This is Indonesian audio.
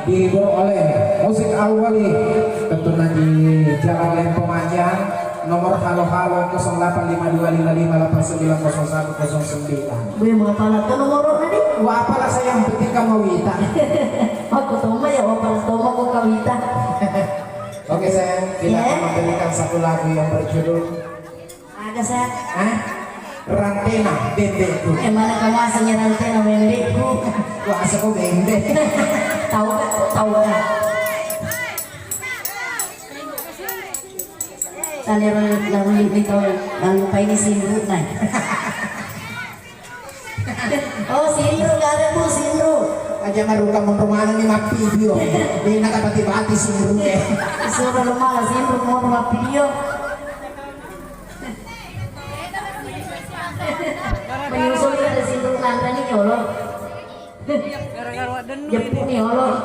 dihibur oleh musik Al-Wali tentunya di Jalan Lempong aja nomor halo-halo 085255890109. Gue mau apalah tuh nomor tadi? Wah apalah saya yang penting kamu Wita. Aku toma ya apalah toma kok kawita. Oke sayang, kita akan memberikan satu lagu yang berjudul Ada saya. Rantena Bembeku. Mana kamu asalnya Rantena Bembeku? Wah asal kau bembe. Tahu kan? Tahu kan? Tanya lalu itu lalu lupa ini Sindru nah. Oh Sindru gak ada bu Sindru. Aja maruka rumah ni mapi video. Dia nak bati-bati Sindru ke. Suruh rumah Sindru mau rumah video. Menyusul ada Sindru nanda nih yolo. Jepun nih yolo.